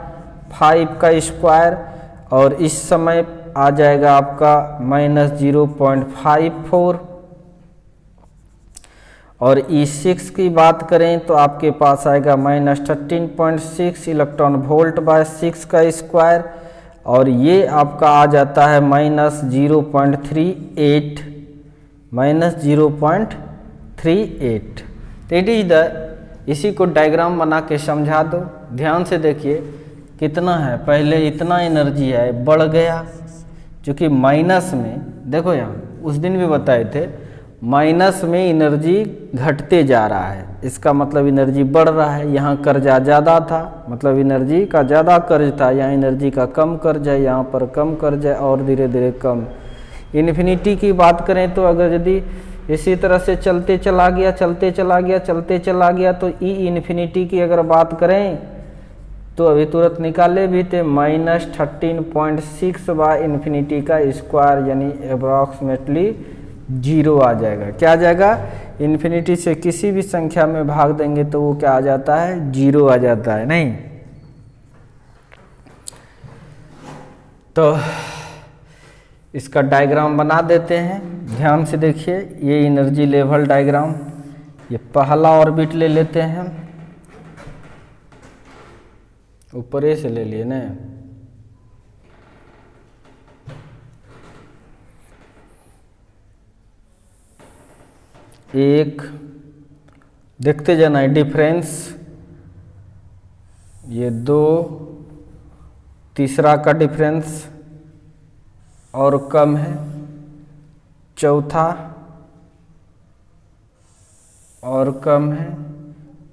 5 का स्क्वायर, और इस समय आ जाएगा आपका -0.54। और E6 की बात करें तो आपके पास आएगा -13.6 इलेक्ट्रॉन वोल्ट बाय 6 का स्क्वायर, और ये आपका आ जाता है -0.38 -0.38। तो इट इज द, इसी को डायग्राम बना के समझा दो। ध्यान से देखिए कितना है, पहले इतना एनर्जी है, बढ़ गया, क्योंकि माइनस में देखो यहाँ उस दिन भी बताए थे माइनस में एनर्जी घटते जा रहा है, इसका मतलब एनर्जी बढ़ रहा है। यहाँ कर्जा ज़्यादा था, मतलब एनर्जी का ज़्यादा कर्ज था, यहाँ एनर्जी का कम कर्ज है, यहाँ पर कम कर्ज है और धीरे धीरे कम। इन्फिनिटी की बात करें तो अगर यदि इसी तरह से चलते चला गया तो E∞ की अगर बात करें तो अभी तुरंत निकाले भी थे -13.6 बाय इन्फिनिटी का स्क्वायर, यानी अप्रॉक्सीमेटली 0 आ जाएगा। क्या आ जाएगा, इन्फिनिटी से किसी भी संख्या में भाग देंगे तो वो क्या आ जाता है, 0 आ जाता है। नहीं तो इसका डायग्राम बना देते हैं। ध्यान से देखिए, ये एनर्जी लेवल डायग्राम, ये पहला ऑर्बिट ले लेते हैं, ऊपर से ले लिए ना, एक देखते जाना है डिफरेंस, ये 2, तीसरा का डिफरेंस और कम है, चौथा और कम है,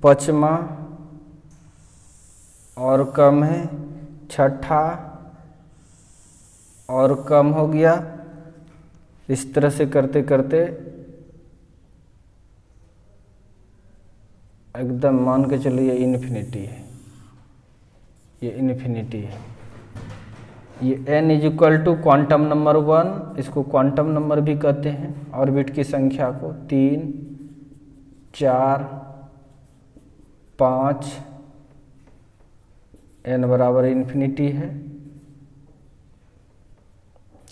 पांचवा और कम है, छठा और कम हो गया। इस तरह से करते करते एकदम मान के चलिए इन्फिनिटी है, ये इन्फिनिटी है। ये n = क्वांटम नंबर 1, इसको क्वांटम नंबर भी कहते हैं, ऑर्बिट की संख्या को 3, 4, 5, n बराबर इन्फिनिटी है,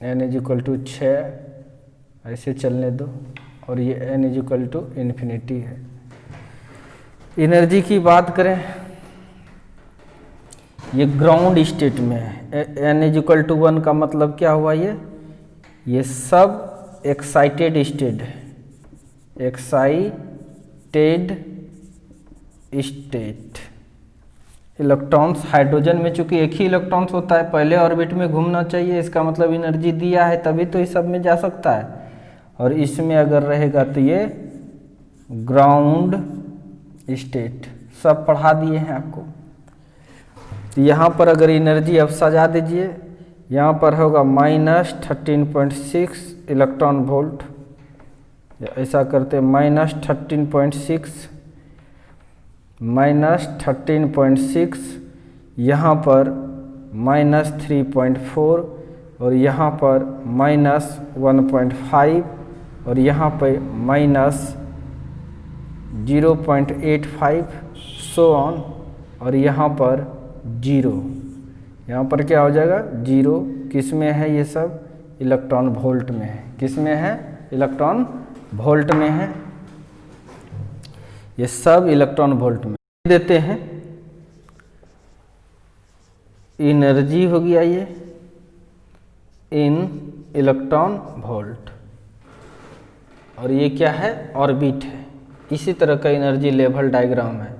n = 6, ऐसे चलने दो, और ये n = इन्फिनिटी है। एनर्जी की बात करें, ये ग्राउंड स्टेट में है, n = 1 का मतलब क्या हुआ, ये सब एक्साइटेड स्टेट है, एक्साइटेड स्टेट। इलेक्ट्रॉन्स हाइड्रोजन में चूंकि एक ही इलेक्ट्रॉन्स होता है, पहले ऑर्बिट में घूमना चाहिए, इसका मतलब एनर्जी दिया है तभी तो इस सब में जा सकता है। और इसमें अगर रहेगा तो ये ग्राउंड स्टेट। सब पढ़ा दिए हैं आपको। तो यहाँ पर अगर एनर्जी अब सजा दीजिए, यहाँ पर होगा -13.6 इलेक्ट्रॉन वोल्ट, ऐसा करते -13.6 यहाँ पर -3.4 और यहाँ पर -1.5 और यहाँ पर -0.85 सो ऑन, और यहाँ पर 0। यहाँ पर क्या हो जाएगा 0। किस में है ये सब? इलेक्ट्रॉन वोल्ट में है। किस में है? इलेक्ट्रॉन वोल्ट में है। ये सब इलेक्ट्रॉन वोल्ट में देते हैं। एनर्जी हो गया ये इन इलेक्ट्रॉन वोल्ट, और ये क्या है? ऑर्बिट है। इसी तरह का एनर्जी लेवल डायग्राम है।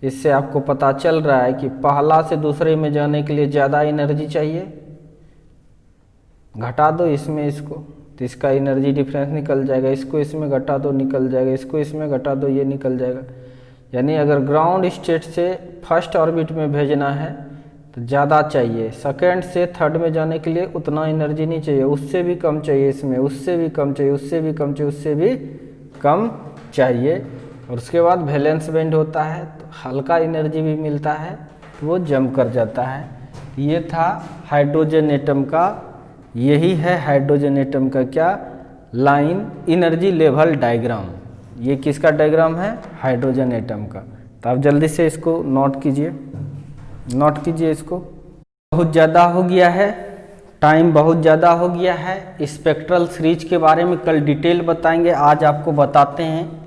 इससे आपको पता चल रहा है कि पहला से दूसरे में जाने के लिए ज़्यादा एनर्जी चाहिए, घटा दो इसमें इसको तो इसका एनर्जी डिफरेंस निकल जाएगा, इसको इसमें घटा दो निकल जाएगा, इसको इसमें घटा दो ये निकल जाएगा। यानी अगर ग्राउंड स्टेट से फर्स्ट ऑर्बिट में भेजना है तो ज़्यादा चाहिए, सेकेंड से थर्ड में जाने के लिए उतना एनर्जी नहीं चाहिए, उससे भी कम चाहिए, इसमें उससे भी कम चाहिए, उससे भी कम चाहिए, उससे भी कम चाहिए। और उसके बाद वैलेंस बैंड होता है तो हल्का एनर्जी भी मिलता है तो वो जम कर जाता है। ये था हाइड्रोजन एटम का, यही है हाइड्रोजन एटम का क्या? Line energy level diagram. ये किसका डायग्राम है? हाइड्रोजन एटम का। तो आप जल्दी से इसको नोट कीजिए, नोट कीजिए इसको। बहुत ज़्यादा हो गया है, टाइम बहुत ज़्यादा हो गया है। स्पेक्ट्रल सीरीज के बारे में कल डिटेल बताएंगे, आज आपको बताते हैं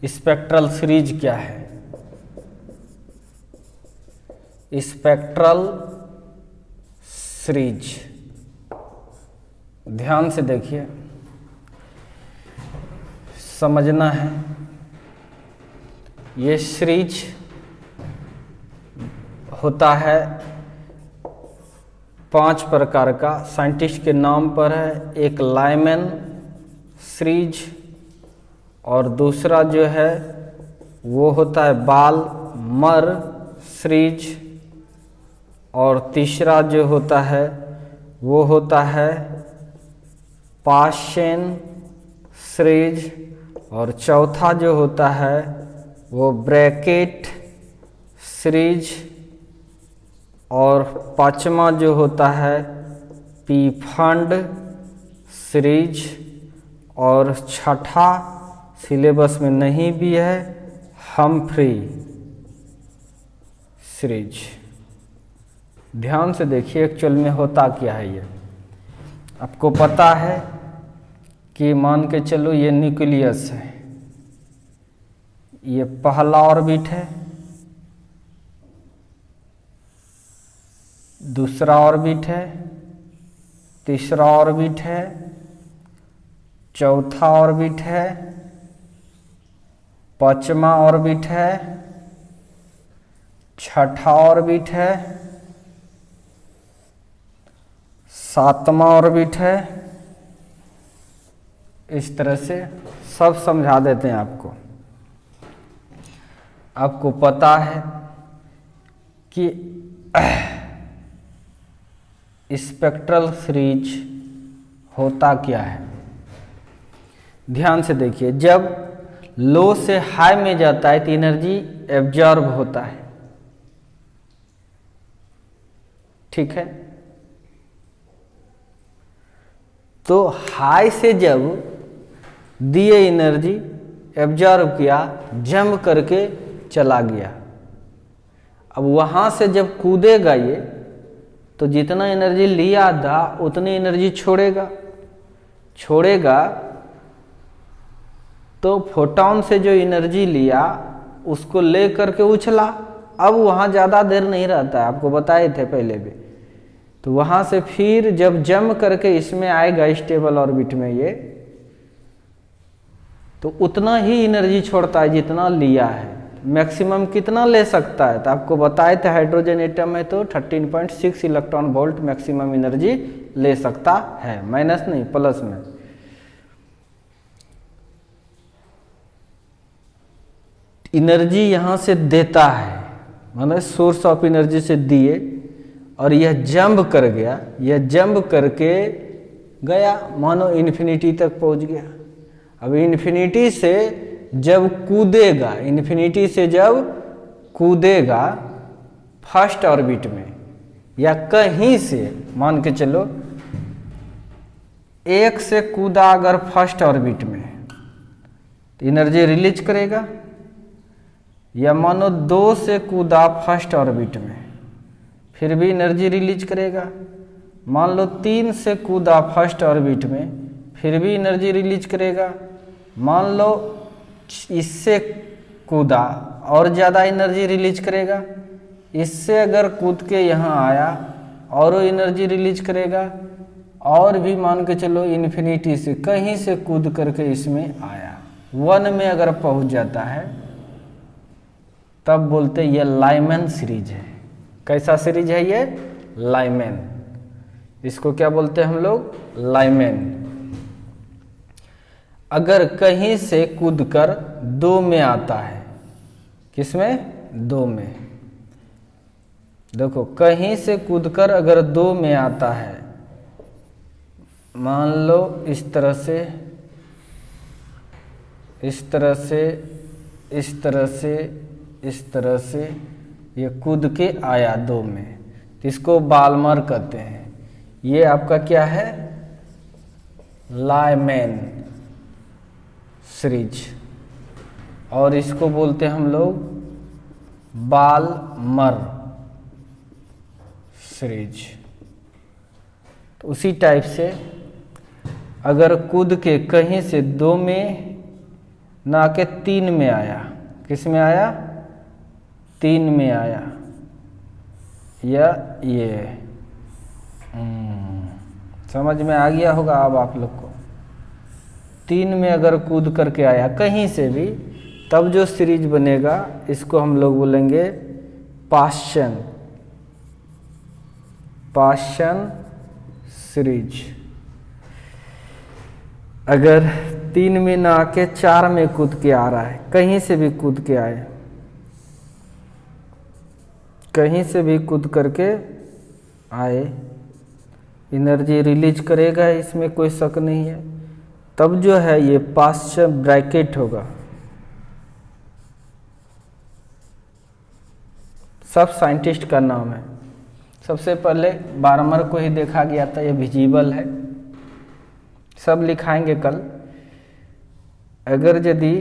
स्पेक्ट्रल सीरीज क्या है। स्पेक्ट्रल सीरीज ध्यान से देखिए, समझना है। ये सीरीज होता है 5 प्रकार का, साइंटिस्ट के नाम पर है। एक लाइमैन सीरीज, और दूसरा जो है वो होता है बाल्मर सीरीज, और तीसरा जो होता है वो होता है पाश्चेन सीरीज, और चौथा जो होता है वो ब्रैकेट सीरीज, और पांचवा जो होता है पीफंड सीरीज, और छठा सिलेबस में नहीं भी है हम्फ्री सीरीज। ध्यान से देखिए एक्चुअल में होता क्या है। ये आपको पता है कि मान के चलो ये न्यूक्लियस है, ये पहला ऑर्बिट है, दूसरा ऑर्बिट है, तीसरा ऑर्बिट है, चौथा ऑर्बिट है, पांचवा ऑर्बिट है, छठा ऑर्बिट है, सातवां ऑर्बिट है। इस तरह से सब समझा देते हैं आपको। आपको पता है कि स्पेक्ट्रल सीरीज होता क्या है। ध्यान से देखिए, जब लो से हाई में जाता है तो एनर्जी एब्जॉर्ब होता है, ठीक है। तो हाई से जब दिए एनर्जी एब्जॉर्ब किया, जंप करके चला गया। अब वहां से जब कूदेगा ये तो जितना एनर्जी लिया था उतनी एनर्जी छोड़ेगा तो फोटॉन से जो एनर्जी लिया उसको ले करके उछला। अब वहाँ ज़्यादा देर नहीं रहता है, आपको बताए थे पहले भी। तो वहाँ से फिर जब जम करके इसमें आएगा स्टेबल ऑर्बिट में ये, तो उतना ही एनर्जी छोड़ता है जितना लिया है। मैक्सिमम कितना ले सकता है, तो आपको बताए थे हाइड्रोजन एटम है तो 13.6 इलेक्ट्रॉन वोल्ट मैक्सिमम एनर्जी ले सकता है, माइनस नहीं प्लस में। एनर्जी यहाँ से देता है, माने सोर्स ऑफ एनर्जी से दिए, और यह जंप कर गया, यह जंप करके गया, मानो इन्फिनिटी तक पहुँच गया। अब इन्फिनिटी से जब कूदेगा, इन्फिनिटी से जब कूदेगा फर्स्ट ऑर्बिट में या कहीं से, मान के चलो 1 से कूदा अगर फर्स्ट ऑर्बिट में तो एनर्जी रिलीज करेगा, या मानो 2 से कूदा फर्स्ट ऑर्बिट में फिर भी एनर्जी रिलीज करेगा, मान लो 3 से कूदा फर्स्ट ऑर्बिट में फिर भी एनर्जी रिलीज करेगा, मान लो इससे कूदा और ज़्यादा एनर्जी रिलीज करेगा, इससे अगर कूद के यहाँ आया और एनर्जी रिलीज करेगा, और भी मान के चलो इन्फिनिटी से कहीं से कूद करके इसमें आया, 1 में अगर पहुँच जाता है तब बोलते ये लाइमैन सीरीज है। कैसा सीरीज है ये? लाइमैन। इसको क्या बोलते हैं हम लोग? लाइमैन। अगर कहीं से कूदकर 2 में आता है, किसमें? 2 में। देखो कहीं से कूदकर अगर 2 में आता है, मान लो इस तरह से, इस तरह से, इस तरह से, इस तरह से ये कूद के आया 2 में, तो इसको बाल्मर कहते हैं। ये आपका क्या है? लाइमैन सीरीज, और इसको बोलते हैं हम लोग बाल्मर सीरीज। तो उसी टाइप से अगर कूद के कहीं से 2 में ना के 3 में आया, किस में आया? 3 में आया, या ये समझ में आ गया होगा अब आप लोग को। 3 में अगर कूद करके आया कहीं से भी, तब जो सीरीज बनेगा इसको हम लोग बोलेंगे पाश्चन, पाश्चन सीरीज। अगर 3 में ना आके 4 में कूद के आ रहा है, कहीं से भी कूद के आए, कहीं से भी कूद करके आए, एनर्जी रिलीज करेगा, इसमें कोई शक नहीं है। तब जो है ये पाश्चन ब्रैकेट होगा। सब साइंटिस्ट का नाम है। सबसे पहले बार्मर को ही देखा गया था, ये विजिबल है, सब लिखाएंगे कल। अगर यदि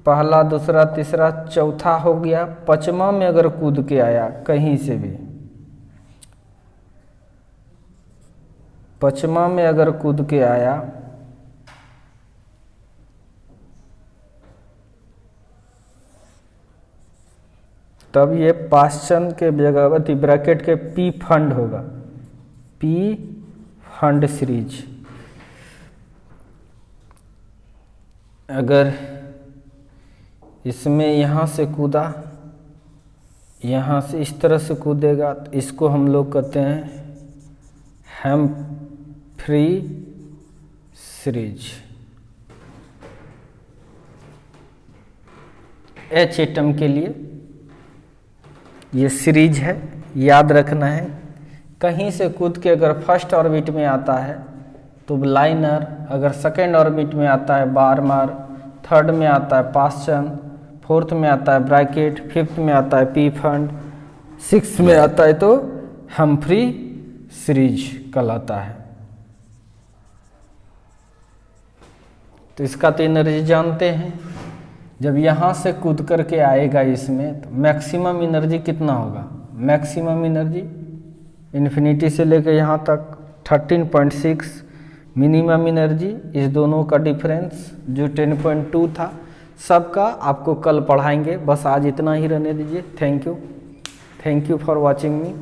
पहला, दूसरा, तीसरा, चौथा हो गया, 5वां में अगर कूद के आया कहीं से भी, 5वां में अगर कूद के आया, तब ये पाश्चन के जगह ब्रैकेट के पी फंड होगा, पी फंड सीरीज। अगर इसमें यहाँ से कूदा, यहाँ से इस तरह से कूदेगा, तो इसको हम लोग कहते हैं हम्फ्री सीरीज। H एटम के लिए ये सीरीज है, याद रखना है। कहीं से कूद के अगर फर्स्ट ऑर्बिट में आता है तो लाइनर, अगर सेकेंड ऑर्बिट में आता है बार्मर, थर्ड में आता है पाश्चन, फोर्थ में आता है ब्रैकेट, फिफ्थ में आता है पी फंड, सिक्स्थ में आता है तो हम्फ्री सीरीज कहलाता है। तो इसका तो एनर्जी जानते हैं। जब यहाँ से कूद करके आएगा इसमें, तो मैक्सिमम एनर्जी कितना होगा? मैक्सिमम एनर्जी इन्फिनिटी से लेकर यहाँ तक 13.6, मिनिमम एनर्जी, इस दोनों का डिफरेंस जो 10.2 था, सबका आपको कल पढ़ाएंगे। बस आज इतना ही रहने दीजिए। Thank you for watching me.